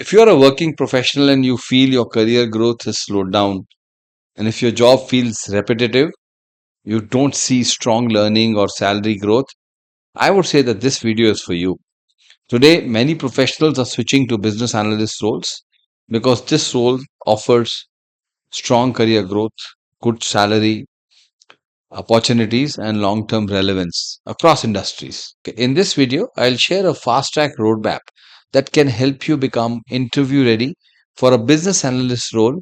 If you're a working professional and you feel your career growth has slowed down, and if your job feels repetitive, you don't see strong learning or salary growth, I would say that this video is for you. Today, many professionals are switching to business analyst roles because this role offers strong career growth, good salary, opportunities, and long term relevance across industries. Okay, in this video, I'll share a fast track roadmap that can help you become interview ready for a business analyst role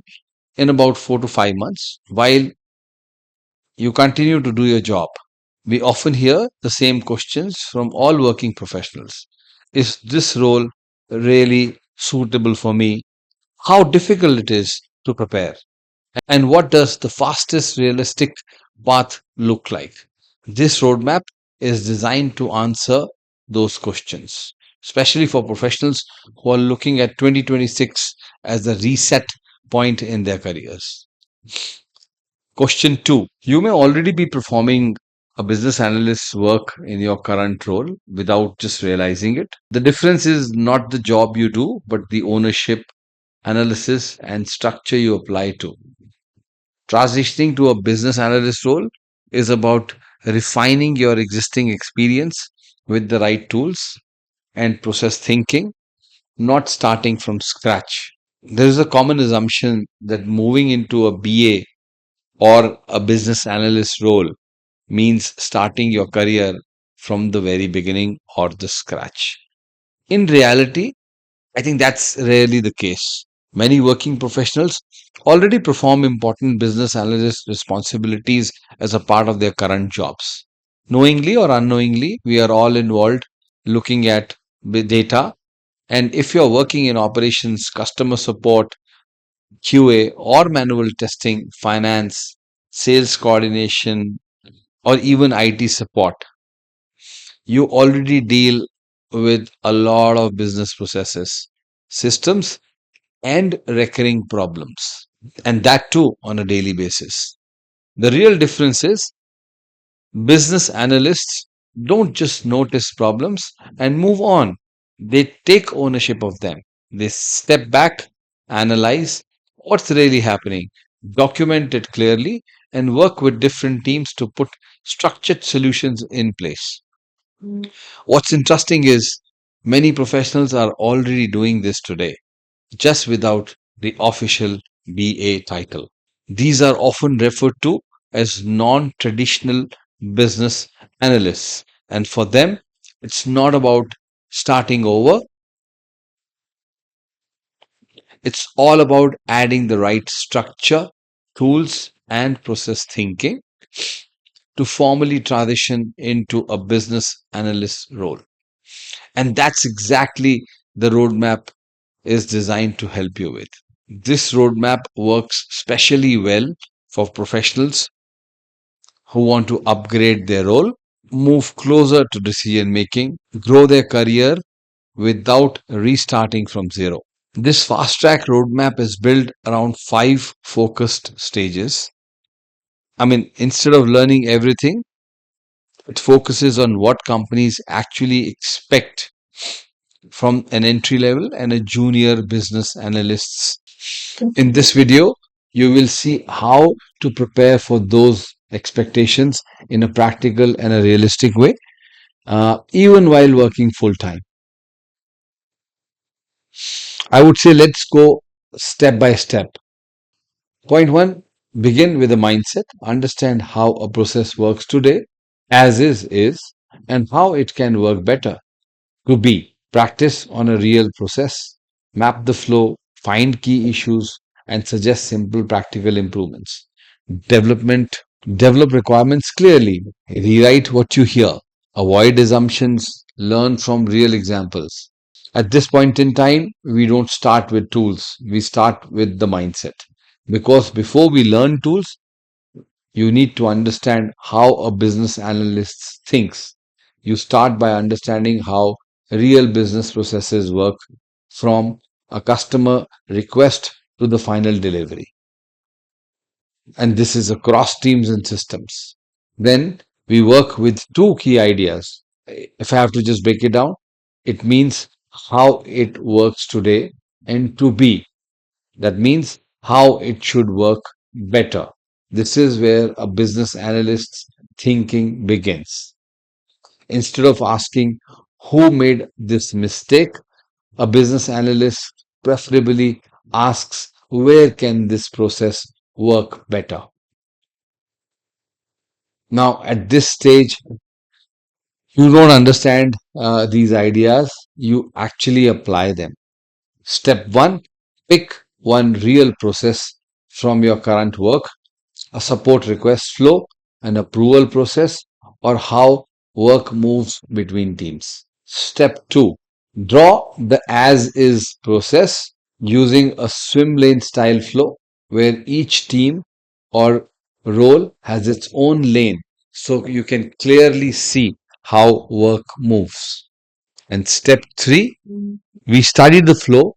in about 4 to 5 months while you continue to do your job. We often hear the same questions from all working professionals. Is this role really suitable for me? How difficult it is to prepare? And what does the fastest realistic path look like? This roadmap is designed to answer those questions, especially for professionals who are looking at 2026 as a reset point in their careers. Question 2. You may already be performing a business analyst's work in your current role without just realizing it. The difference is not the job you do, but the ownership, analysis, and structure you apply to. Transitioning to a business analyst role is about refining your existing experience with the right tools and process thinking, not starting from scratch. There is a common assumption that moving into a BA or a business analyst role means starting your career from the very beginning or the scratch. In reality, I think that's rarely the case. Many working professionals already perform important business analyst responsibilities as a part of their current jobs. Knowingly or unknowingly, we are all involved looking at data. And if you're working in operations, customer support, QA, or manual testing, finance, sales coordination, or even IT support, you already deal with a lot of business processes, systems, and recurring problems, and that too on a daily basis. The real difference is business analysts don't just notice problems and move on, they take ownership of them. They step back, analyze what's really happening, document it clearly, and work with different teams to put structured solutions in place. What's interesting is many professionals are already doing this today, just without the official BA title. These are often referred to as non traditional business analysts. And for them, it's not about starting over, it's all about adding the right structure, tools, and process thinking to formally transition into a business analyst role. And that's exactly the roadmap is designed to help you with. This roadmap works especially well for professionals who want to upgrade their role, move closer to decision making, grow their career without restarting from zero. This fast track roadmap is built around 5 focused stages. Instead of learning everything, it focuses on what companies actually expect from an entry level and a junior business analysts. In this video, you will see how to prepare for those expectations in a practical and a realistic way, even while working full time. I would say let's go step by step. Point one, begin with a mindset, understand how a process works today, as is, and how it can work better. To be, practice on a real process, map the flow, find key issues, and suggest simple practical improvements. Development, develop requirements clearly, rewrite what you hear, avoid assumptions, learn from real examples. At this point in time, we don't start with tools, we start with the mindset. Because before we learn tools, you need to understand how a business analyst thinks. You start by understanding how real business processes work from a customer request to the final delivery. And this is across teams and systems. Then we work with two key ideas. If I have to just break it down, it means how it works today and to be. That means how it should work better. This is where a business analyst's thinking begins. Instead of asking who made this mistake, a business analyst preferably asks where can this process work better. Now, at this stage, you don't understand these ideas, you actually apply them. Step one, pick one real process from your current work, a support request flow, an approval process, or how work moves between teams. Step 2. Draw the as is process using a swim lane style flow where each team or role has its own lane so you can clearly see how work moves. And step 3, we study the flow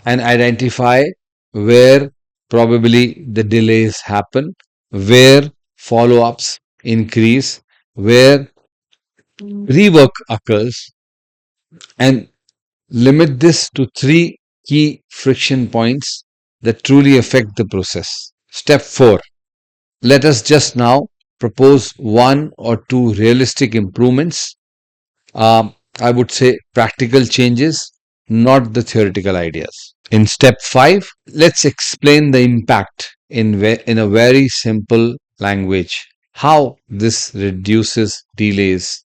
and identify where probably the delays happen, where follow ups increase, where rework occurs, and limit this to three key friction points that truly affect the process. Step 4. Let us just now propose one or two realistic improvements. I would say practical changes, not the theoretical ideas. In step 5, let's explain the impact in a very simple language. How this reduces delays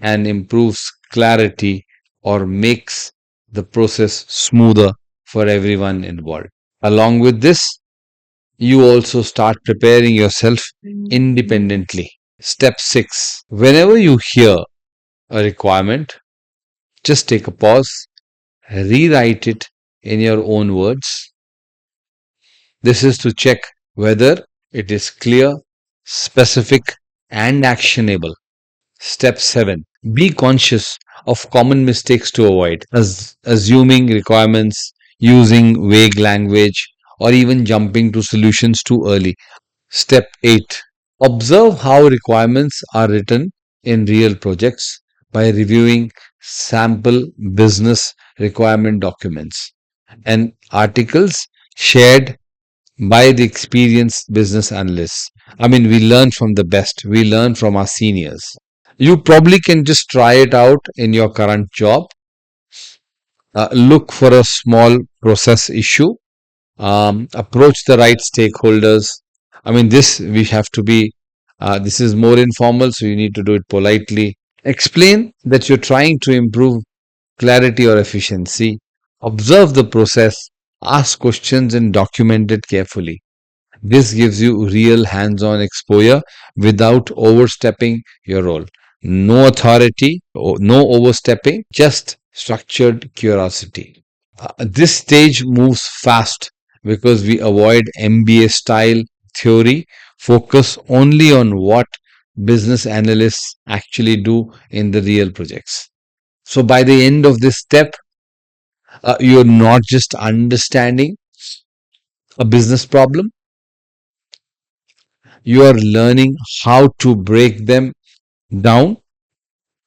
and improves clarity or makes the process smoother for everyone involved. Along with this, you also start preparing yourself independently. Step 6. Whenever you hear a requirement, just take a pause, rewrite it in your own words. This is to check whether it is clear, specific, and actionable. Step 7. Be conscious of common mistakes to avoid, as assuming requirements, using vague language, or even jumping to solutions too early. Step 8. Observe how requirements are written in real projects by reviewing sample business requirement documents and articles shared by the experienced business analysts. I mean, we learn from the best, we learn from our seniors. You probably can just try it out in your current job. Look for a small process issue, approach the right stakeholders. I mean, this we have to be, this is more informal, so you need to do it politely. Explain that you're trying to improve clarity or efficiency. Observe the process, ask questions, and document it carefully. This gives you real hands on exposure without overstepping your role. No authority, no overstepping, just structured curiosity. This stage moves fast because we avoid MBA style theory, focus only on what business analysts actually do in the real projects. So by the end of this step, you're not just understanding a business problem, you are learning how to break them down,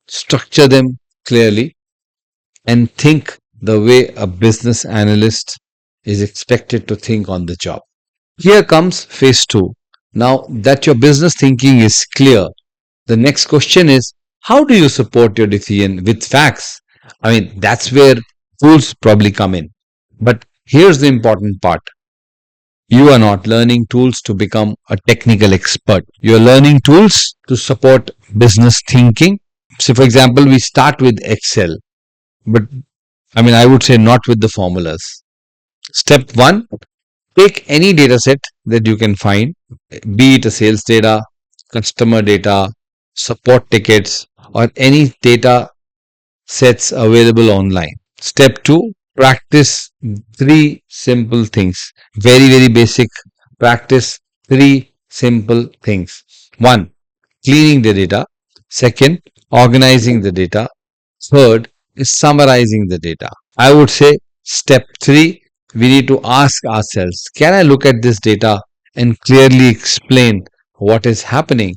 structure them clearly, and think the way a business analyst is expected to think on the job. Here comes phase two. Now that your business thinking is clear, the next question is how do you support your decision with facts? I mean, that's where tools probably come in. But here's the important part. You are not learning tools to become a technical expert. You're learning tools to support business thinking. So, for example, we start with Excel, but I mean, I would say not with the formulas. Step one, take any data set that you can find, be it a sales data, customer data, support tickets, or any data sets available online. Step 2, practice three simple things. Very, very basic. Practice three simple things. One, cleaning the data. Second, organizing the data. Third is summarizing the data. I would say step 3, we need to ask ourselves, can I look at this data and clearly explain what is happening?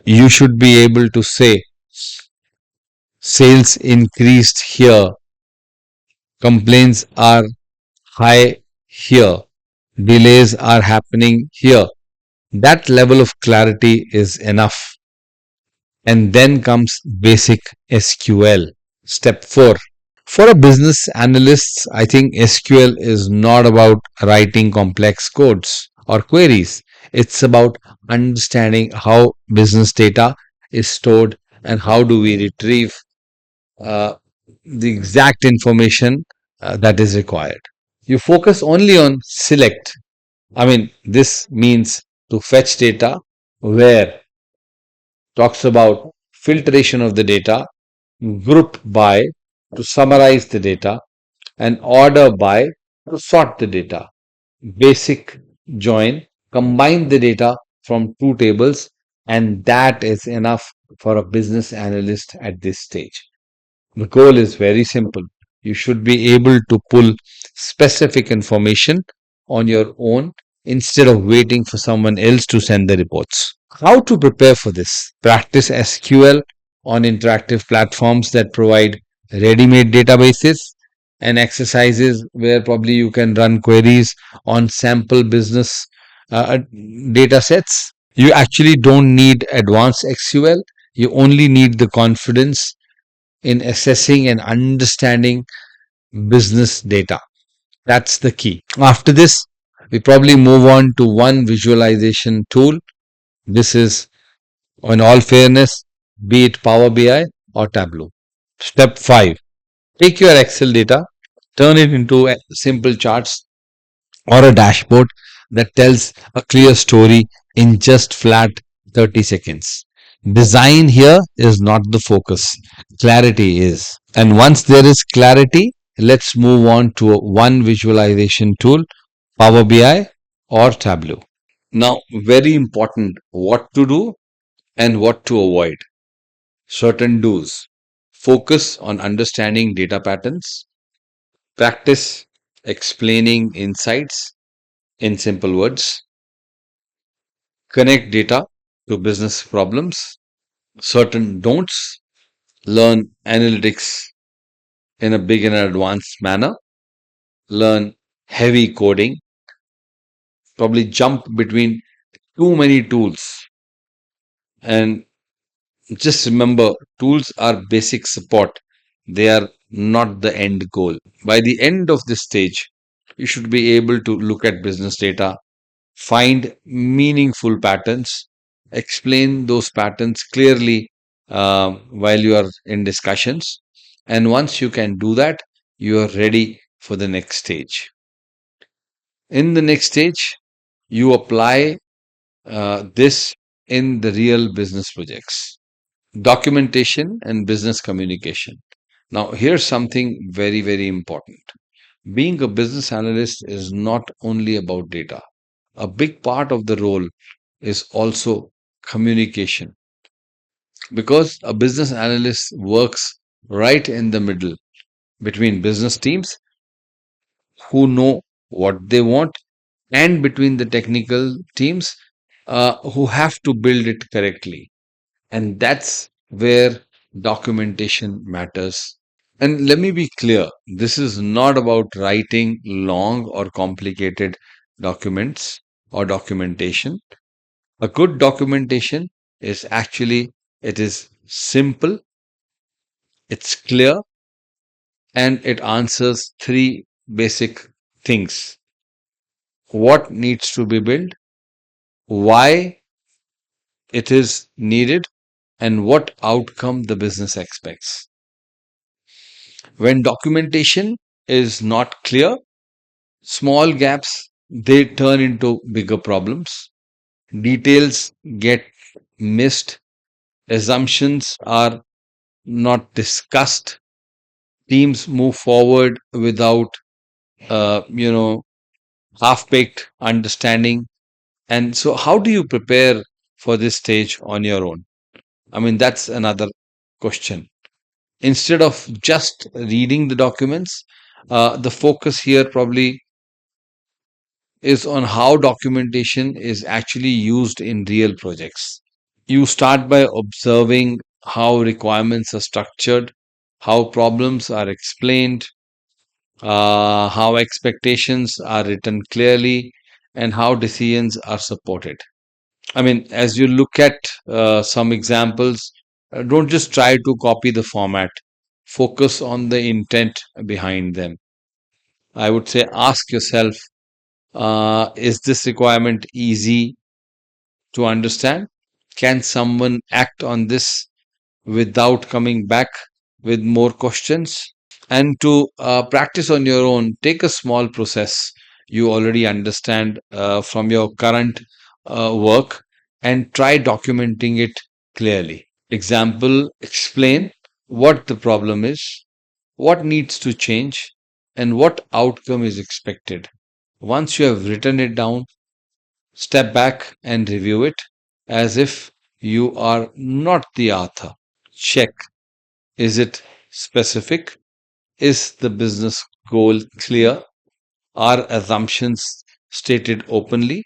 You should be able to say sales increased here, complaints are high here, delays are happening here. That level of clarity is enough. And then comes basic SQL. Step 4. For a business analyst, I think SQL is not about writing complex codes or queries. It's about understanding how business data is stored and how do we retrieve uh, the exact information that is required. You focus only on select. I mean, this means to fetch data, where talks about filtration of the data, group by to summarize the data, and order by to sort the data. Basic join, combine the data from two tables, and that is enough for a business analyst at this stage. The goal is very simple. You should be able to pull specific information on your own instead of waiting for someone else to send the reports. How to prepare for this? Practice SQL on interactive platforms that provide ready made databases and exercises where probably you can run queries on sample business data sets. You actually don't need advanced SQL, you only need the confidence in assessing and understanding business data. That's the key. After this, we probably move on to one visualization tool. This is, in all fairness, be it Power BI or Tableau. Step 5. Take your Excel data, turn it into simple charts or a dashboard that tells a clear story in just flat 30 seconds. Design here is not the focus, clarity is. And once there is clarity, let's move on to a one visualization tool, Power BI or Tableau. Now, very important, what to do and what to avoid. Certain do's. Focus on understanding data patterns. Practice explaining insights in simple words. Connect data to business problems. Certain don'ts. Learn analytics in a big and advanced manner. Learn heavy coding. Probably jump between too many tools. And just remember, tools are basic support. They are not the end goal. By the end of this stage, you should be able to look at business data, find meaningful patterns, explain those patterns clearly while you are in discussions. And once you can do that, you are ready for the next stage. In the next stage, you apply this in the real business projects. Documentation and business communication. Now, here's something very, very important. Being a business analyst is not only about data. A big part of the role is also communication, because a business analyst works right in the middle between business teams who know what they want and between the technical teams who have to build it correctly. And that's where documentation matters. And let me be clear, this is not about writing long or complicated documents or documentation. A good documentation is actually, it is simple, it's clear, and it answers three basic things. What needs to be built, why it is needed, and what outcome the business expects. When documentation is not clear, small gaps they turn into bigger problems. Details get missed, assumptions are not discussed, teams move forward without uh, you know half baked understanding. And so how do you prepare for this stage on your own? I mean, that's another question. Instead of just reading the documents, the focus here probably is on how documentation is actually used in real projects. You start by observing how requirements are structured, how problems are explained, how expectations are written clearly, and how decisions are supported. I mean, as you look at some examples, don't just try to copy the format, focus on the intent behind them. I would say ask yourself, is this requirement easy to understand? Can someone act on this without coming back with more questions? And to practice on your own, take a small process you already understand from your current work and try documenting it clearly. Example, explain what the problem is, what needs to change, and what outcome is expected. Once you have written it down, step back and review it as if you are not the author. Check, is it specific? Is the business goal clear? Are assumptions stated openly?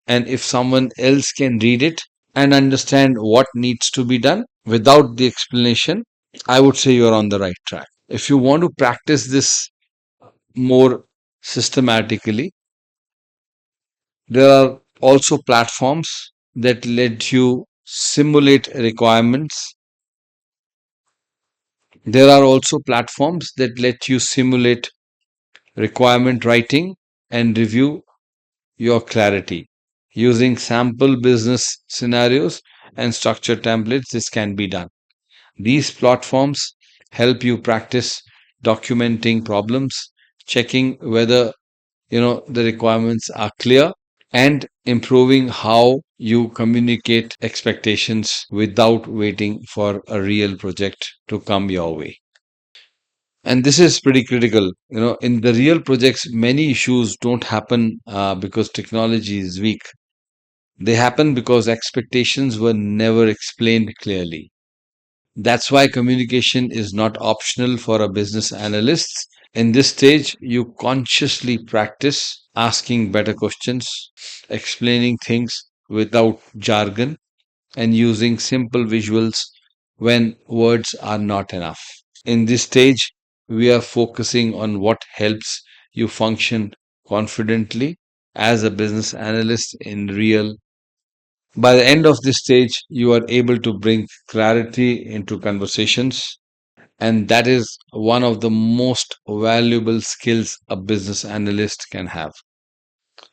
And if someone else can read it and understand what needs to be done without the explanation, I would say you're on the right track. If you want to practice this more systematically, there are also platforms that let you simulate requirements. There are also platforms that let you simulate requirement writing and review your clarity. Using sample business scenarios and structured templates, this can be done. These platforms help you practice documenting problems, checking whether the requirements are clear, and improving how you communicate expectations without waiting for a real project to come your way. And this is pretty critical. In the real projects, many issues don't happen because technology is weak. They happen because expectations were never explained clearly. That's why communication is not optional for a business analyst. In this stage, you consciously practice asking better questions, explaining things without jargon, and using simple visuals when words are not enough. In this stage, we are focusing on what helps you function confidently as a business analyst in real. By the end of this stage, you are able to bring clarity into conversations, and that is one of the most valuable skills a business analyst can have.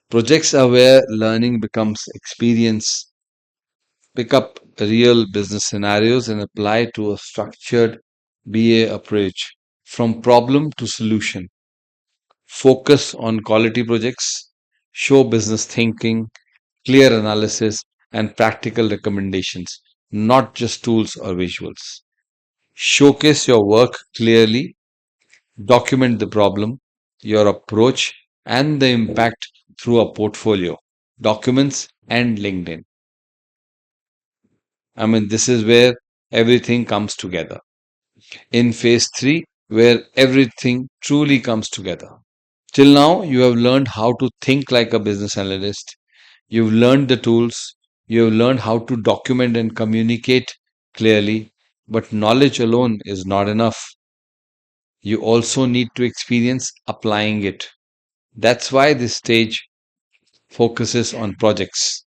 Projects are where learning becomes experience. Pick up real business scenarios and apply to a structured BA approach from problem to solution. Focus on quality projects, show business thinking, clear analysis, and practical recommendations, not just tools or visuals. Showcase your work clearly, document the problem, your approach, and the impact through a portfolio, documents, and LinkedIn. I mean, this is where everything comes together. In phase three, where everything truly comes together. Till now, you have learned how to think like a business analyst. You've learned the tools. You have learned how to document and communicate clearly. But knowledge alone is not enough. You also need to experience applying it. That's why this stage focuses on projects.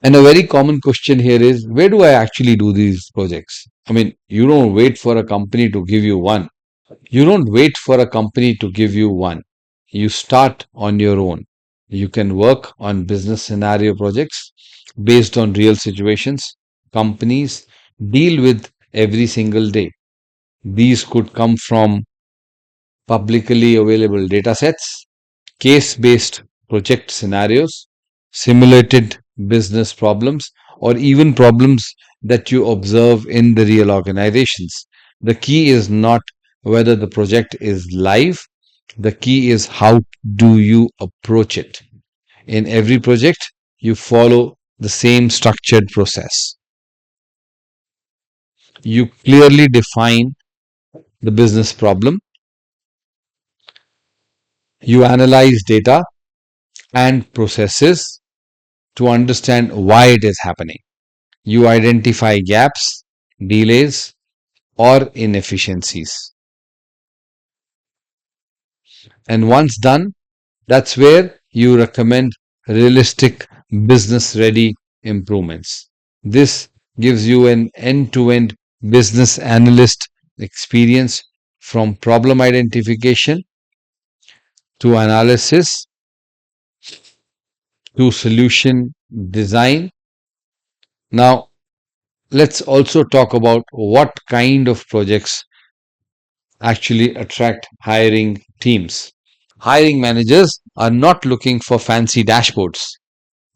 And a very common question here is, where do I actually do these projects? I mean, you don't wait for a company to give you one. You don't wait for a company to give you one. You start on your own. You can work on business scenario projects based on real situations companies deal with every single day. These could come from publicly available data sets, case based project scenarios, simulated business problems, or even problems that you observe in the real organizations. The key is not whether the project is live, the key is how do you approach it. In every project, you follow the same structured process. You clearly define the business problem, you analyze data and processes to understand why it is happening. You identify gaps, delays, or inefficiencies. And once done, that's where you recommend realistic business ready improvements. This gives you an end to end business analyst experience from problem identification to analysis to solution design. Now, let's also talk about what kind of projects actually attract hiring teams. Hiring managers are not looking for fancy dashboards.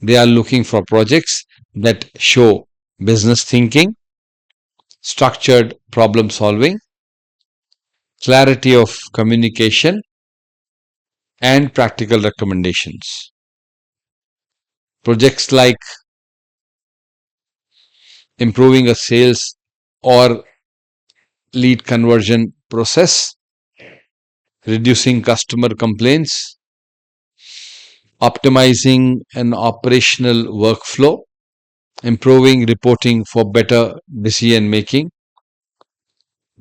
They are looking for projects that show business thinking, structured problem solving, clarity of communication, and practical recommendations. Projects like improving a sales or lead conversion process, reducing customer complaints, optimizing an operational workflow, improving reporting for better decision making.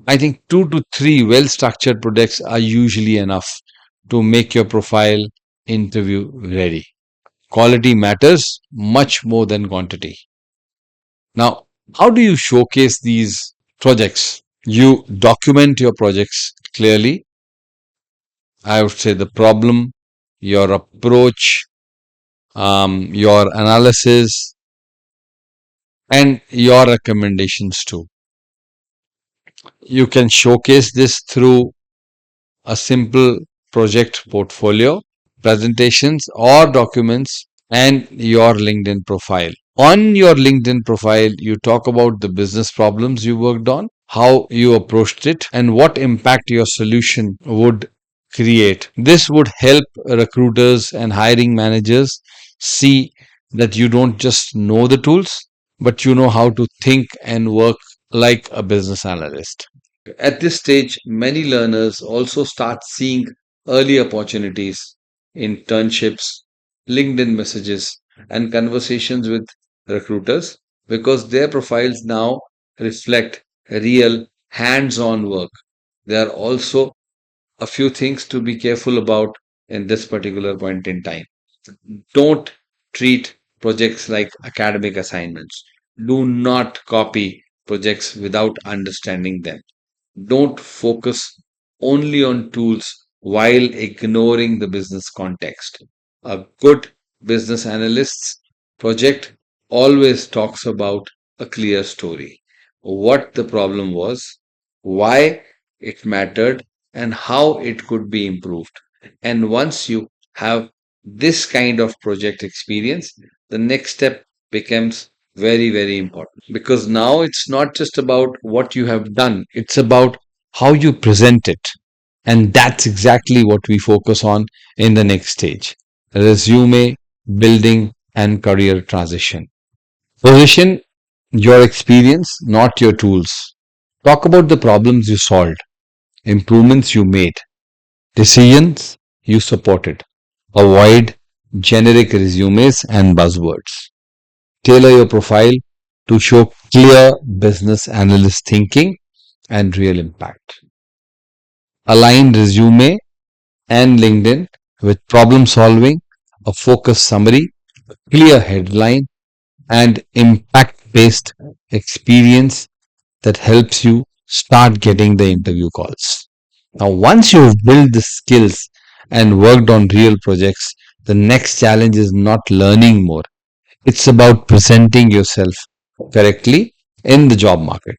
I think 2 to 3 well structured projects are usually enough to make your profile interview ready. Quality matters much more than quantity. Now, how do you showcase these projects? You document your projects clearly. I would say the problem, your approach, your analysis, and your recommendations too. You can showcase this through a simple project portfolio, presentations, or documents, and your LinkedIn profile. On your LinkedIn profile, you talk about the business problems you worked on, how you approached it, and what impact your solution would create. This would help recruiters and hiring managers see that you don't just know the tools, but you know how to think and work like a business analyst. At this stage, many learners also start seeing early opportunities, internships, LinkedIn messages, and conversations with recruiters because their profiles now reflect real hands on work. There are also a few things to be careful about in this particular point in time. Don't treat projects like academic assignments. Do not copy projects without understanding them. Don't focus only on tools while ignoring the business context. A good business analyst's project always talks about a clear story, what the problem was, why it mattered, and how it could be improved. And once you have this kind of project experience, the next step becomes very, very important because now it's not just about what you have done, it's about how you present it. And that's exactly what we focus on in the next stage: resume building and career transition. Position your experience, not your tools. Talk about the problems you solved, improvements you made, decisions you supported. Avoid generic resumes and buzzwords. Tailor your profile to show clear business analyst thinking and real impact. Align resume and LinkedIn with problem solving, a focused summary, clear headline, and impact based experience that helps you start getting the interview calls. Now, once you've built the skills and worked on real projects, the next challenge is not learning more. It's about presenting yourself correctly in the job market.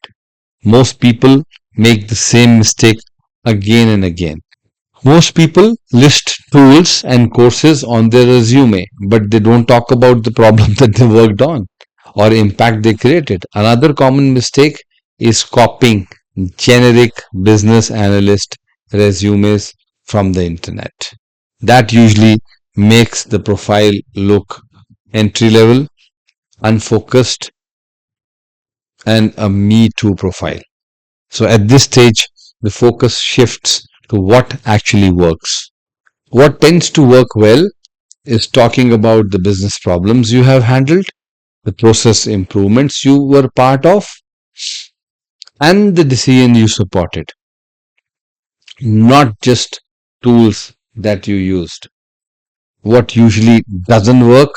Most people make the same mistake again and again. Most people list tools and courses on their resume, but they don't talk about the problem that they worked on or impact they created. Another common mistake is copying generic business analyst resumes from the internet. That usually makes the profile look entry level, unfocused, and a me too profile. So at this stage, the focus shifts to what actually works. What tends to work well is talking about the business problems you have handled, the process improvements you were part of, and the decision you supported, not just tools that you used. What usually doesn't work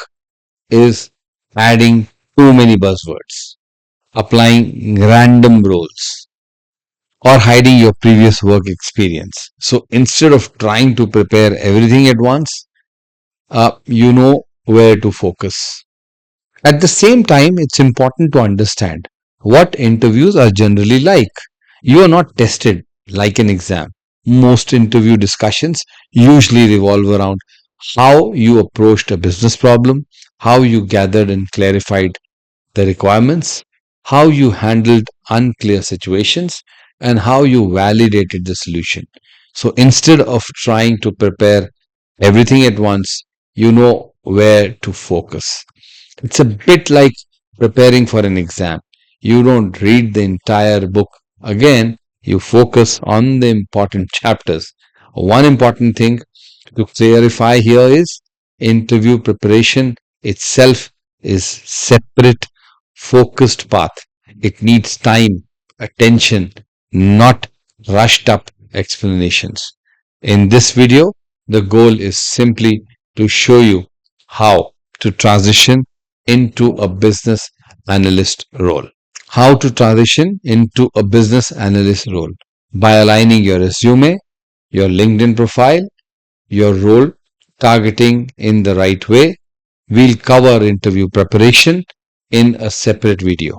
is adding too many buzzwords, applying random roles, or hiding your previous work experience. So instead of trying to prepare everything at once, you know where to focus. At the same time, it's important to understand what interviews are generally like. You are not tested like an exam. Most interview discussions usually revolve around how you approached a business problem, how you gathered and clarified the requirements, how you handled unclear situations, and how you validated the solution. So instead of trying to prepare everything at once, you know where to focus. It's a bit like preparing for an exam. You don't read the entire book again, you focus on the important chapters. One important thing to clarify here is interview preparation itself is separate, focused path. It needs time, attention, not rushed up explanations. In this video, the goal is simply to show you how to transition into a business analyst role. How to transition into a business analyst role by aligning your resume, your LinkedIn profile, your role targeting in the right way. We'll cover interview preparation in a separate video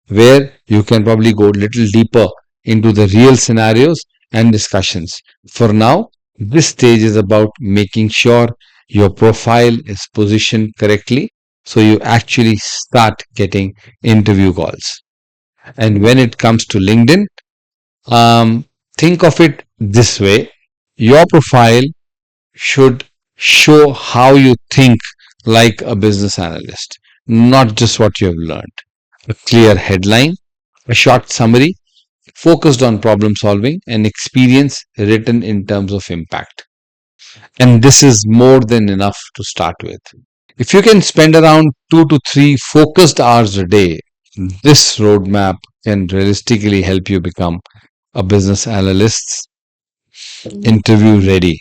where you can probably go a little deeper into the real scenarios and discussions. For now, this stage is about making sure your profile is positioned correctly so you actually start getting interview calls. And when it comes to LinkedIn, um, think of it this way: your profile should show how you think like a business analyst, not just what you have learned. A clear headline, a short summary focused on problem solving, and experience written in terms of impact. And this is more than enough to start with. If you can spend around 2 to 3 focused hours a day, this roadmap can realistically help you become a business analyst interview ready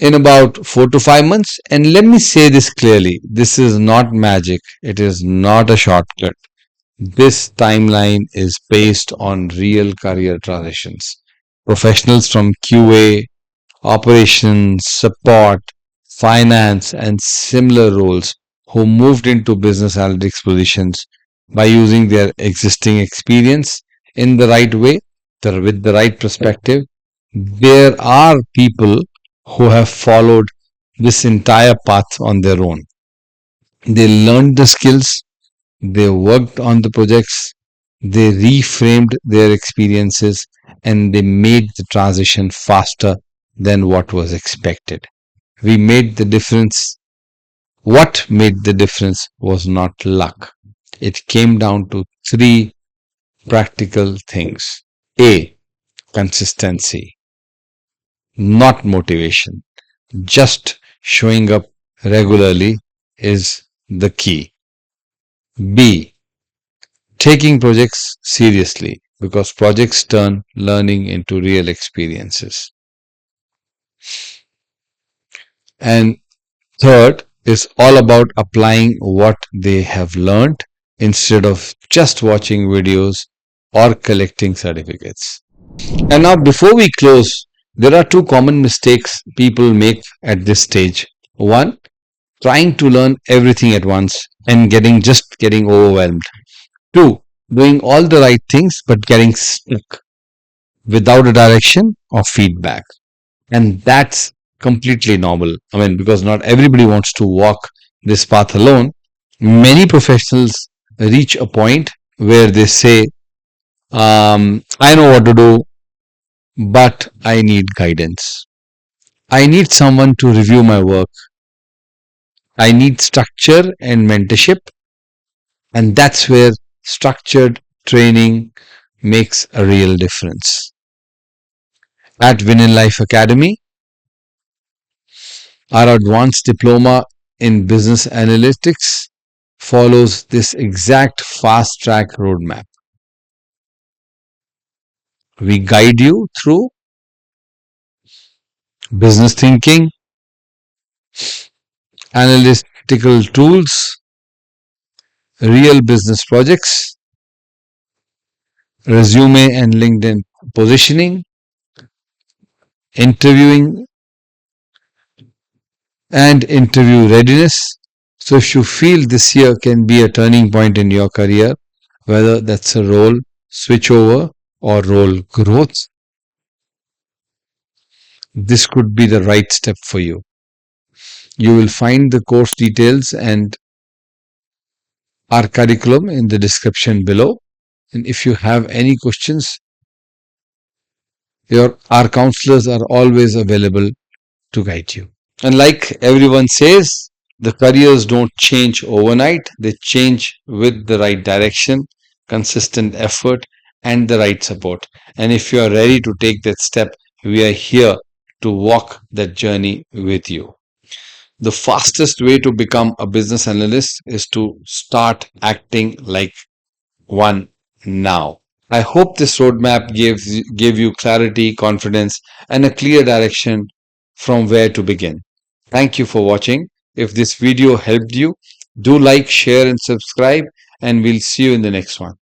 in about 4 to 5 months. And let me say this clearly: this is not magic, it is not a shortcut. This timeline is based on real career transitions. Professionals from QA, operations, support, finance, and similar roles who moved into business analytics positions by using their existing experience in the right way, with the right perspective. There are people who have followed this entire path on their own. They learned the skills, they worked on the projects, they reframed their experiences, and they made the transition faster than what was expected. We made the difference. What made the difference was not luck. It came down to three practical things. A, consistency, not motivation. Just showing up regularly is the key. B, taking projects seriously, because projects turn learning into real experiences. And third is all about applying what they have learned instead of just watching videos or collecting certificates. And now, before we close, there are two common mistakes people make at this stage. One, trying to learn everything at once and getting overwhelmed. Two, doing all the right things but getting stuck without a direction or feedback. And that's completely normal. I mean, because not everybody wants to walk this path alone. Many professionals reach a point where they say, I know what to do, but I need guidance. I need someone to review my work. I need structure and mentorship. And that's where structured training makes a real difference. At Win in Life Academy, our advanced diploma in business analytics follows this exact fast track roadmap. We guide you through business thinking, analytical tools, real business projects, resume and LinkedIn positioning, interviewing and interview readiness. So, if you feel this year can be a turning point in your career, whether that's a role switchover or role growth, this could be the right step for you. You will find the course details and our curriculum in the description below. And if you have any questions, our counselors are always available to guide you. And like everyone says, the careers don't change overnight, they change with the right direction, consistent effort, and the right support. And if you are ready to take that step, we are here to walk that journey with you. The fastest way to become a business analyst is to start acting like one now. I hope this roadmap gave you clarity, confidence, and a clear direction from where to begin. Thank you for watching. If this video helped you, do like, share, and subscribe, and we'll see you in the next one.